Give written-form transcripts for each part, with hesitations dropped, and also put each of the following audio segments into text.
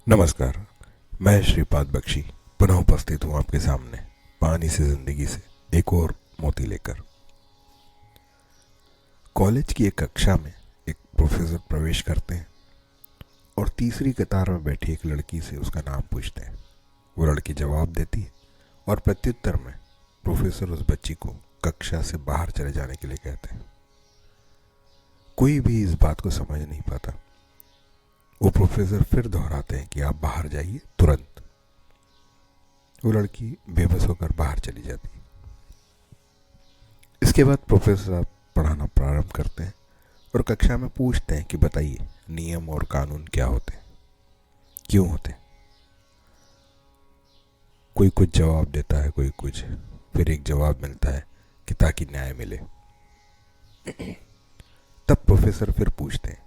नमस्कार। मैं श्रीपाद बख्शी पुनः उपस्थित हूँ आपके सामने पानी से जिंदगी से एक और मोती लेकर। कॉलेज की एक कक्षा में एक प्रोफेसर प्रवेश करते हैं और तीसरी कतार में बैठी एक लड़की से उसका नाम पूछते हैं। वो लड़की जवाब देती है और प्रत्युत्तर में प्रोफेसर उस बच्ची को कक्षा से बाहर चले जाने के लिए कहते हैं। कोई भी इस बात को समझ नहीं पाता। वो प्रोफेसर फिर दोहराते हैं कि आप बाहर जाइए तुरंत। वो लड़की बेबस होकर बाहर चली जाती है। इसके बाद प्रोफेसर साहब पढ़ाना प्रारंभ करते हैं और कक्षा में पूछते हैं कि बताइए नियम और कानून क्या होते हैं, क्यों होते हैं। कोई कुछ जवाब देता है, कोई कुछ, फिर एक जवाब मिलता है कि ताकि न्याय मिले। तब प्रोफेसर फिर पूछते हैं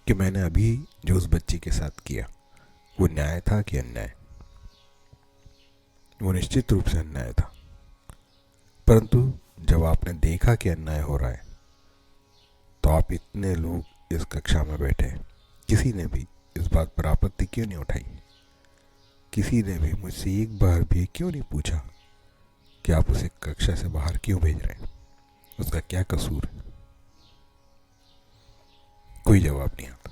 कि मैंने अभी जो उस बच्ची के साथ किया वो न्याय था कि अन्याय। वो निश्चित रूप से अन्याय था, परंतु जब आपने देखा कि अन्याय हो रहा है तो आप इतने लोग इस कक्षा में बैठे हैं, किसी ने भी इस बात पर आपत्ति क्यों नहीं उठाई? किसी ने भी मुझसे एक बार भी क्यों नहीं पूछा कि आप उसे कक्षा से बाहर क्यों भेज रहे हैं, उसका क्या कसूर है? कोई जवाब नहीं आता।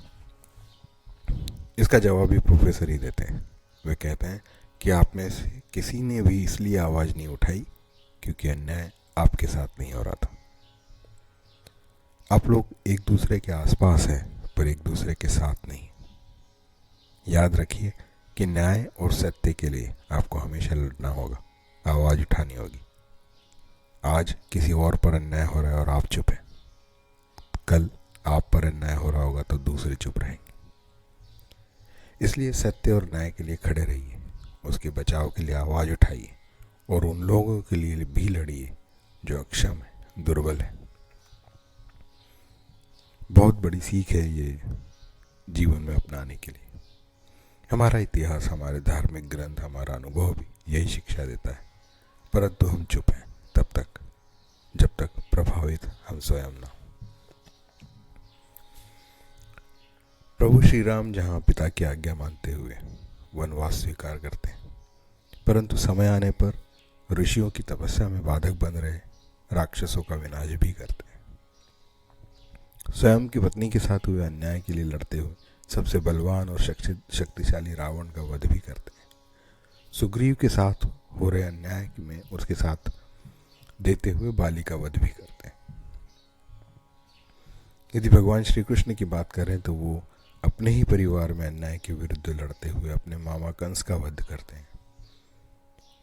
इसका जवाब भी प्रोफेसर ही देते हैं। वे कहते हैं कि आप में से किसी ने भी इसलिए आवाज नहीं उठाई क्योंकि अन्याय आपके साथ नहीं हो रहा था। आप लोग एक दूसरे के आसपास हैं पर एक दूसरे के साथ नहीं। याद रखिए कि न्याय और सत्य के लिए आपको हमेशा लड़ना होगा, आवाज उठानी होगी। आज किसी और पर अन्याय हो रहा है और आप चुप हैं, कल आप पर अन्याय हो रहा होगा तो दूसरे चुप रहेंगे। इसलिए सत्य और न्याय के लिए खड़े रहिए, उसके बचाव के लिए आवाज उठाइए और उन लोगों के लिए भी लड़िए जो अक्षम है, दुर्बल है। बहुत बड़ी सीख है ये जीवन में अपनाने के लिए। हमारा इतिहास, हमारे धार्मिक ग्रंथ, हमारा अनुभव भी यही शिक्षा देता है, परंतु हम चुप हैं तब तक जब तक प्रभावित हम स्वयं ना। प्रभु श्री राम जहाँ पिता की आज्ञा मानते हुए वनवास स्वीकार करते हैं, परंतु समय आने पर ऋषियों की तपस्या में बाधक बन रहे राक्षसों का विनाश भी करते हैं। स्वयं की पत्नी के साथ हुए अन्याय के लिए लड़ते हुए सबसे बलवान और शक्तिशाली रावण का वध भी करते हैं। सुग्रीव के साथ हो रहे अन्याय में उसके साथ देते हुए बाली का वध भी करते हैं। यदि भगवान श्री कृष्ण की बात करें तो वो अपने ही परिवार में अन्याय के विरुद्ध लड़ते हुए अपने मामा कंस का वध करते हैं।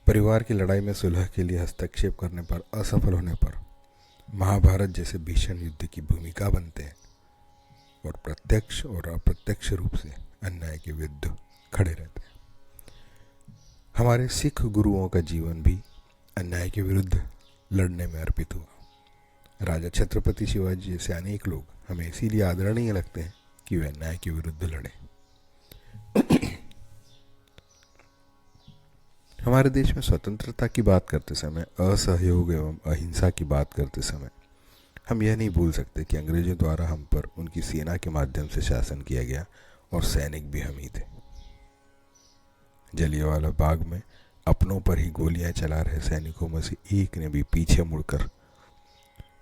परिवार की लड़ाई में सुलह के लिए हस्तक्षेप करने पर असफल होने पर महाभारत जैसे भीषण युद्ध की भूमिका बनते हैं और प्रत्यक्ष और अप्रत्यक्ष रूप से अन्याय के विरुद्ध खड़े रहते हैं। हमारे सिख गुरुओं का जीवन भी अन्याय के विरुद्ध लड़ने में अर्पित हुआ। राजा छत्रपति शिवाजी जैसे अनेक लोग हमें इसीलिए आदरणीय लगते हैं कि वे अन्याय के विरुद्ध लड़े। हमारे देश में स्वतंत्रता की बात करते समय, असहयोग एवं अहिंसा की बात करते समय हम यह नहीं भूल सकते कि अंग्रेजों द्वारा हम पर उनकी सेना के माध्यम से शासन किया गया और सैनिक भी हम ही थे। जलियांवाला बाग में अपनों पर ही गोलियां चला रहे सैनिकों में से एक ने भी पीछे मुड़कर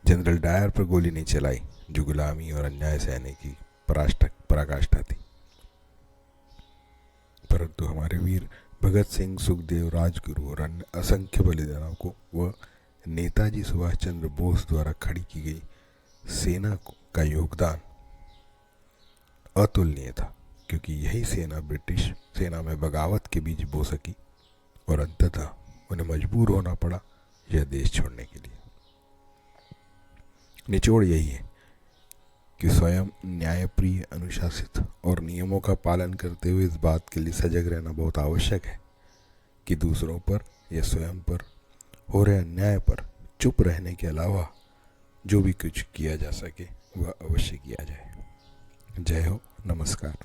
जनरल डायर पर गोली नहीं चलाई, जो गुलामी और अन्याय सहने की पराकाष्ठा थी। परंतु हमारे वीर भगत सिंह, सुखदेव, राजगुरु और अन्य असंख्य बलिदानों को व नेताजी सुभाष चंद्र बोस द्वारा खड़ी की गई सेना का योगदान अतुलनीय था, क्योंकि यही सेना ब्रिटिश सेना में बगावत के बीच बो सकी और अंततः उन्हें मजबूर होना पड़ा यह देश छोड़ने के लिए। निचोड़ यही है कि स्वयं न्यायप्रिय, अनुशासित और नियमों का पालन करते हुए इस बात के लिए सजग रहना बहुत आवश्यक है कि दूसरों पर या स्वयं पर हो रहे अन्याय पर चुप रहने के अलावा जो भी कुछ किया जा सके वह अवश्य किया जाए। जय हो, नमस्कार।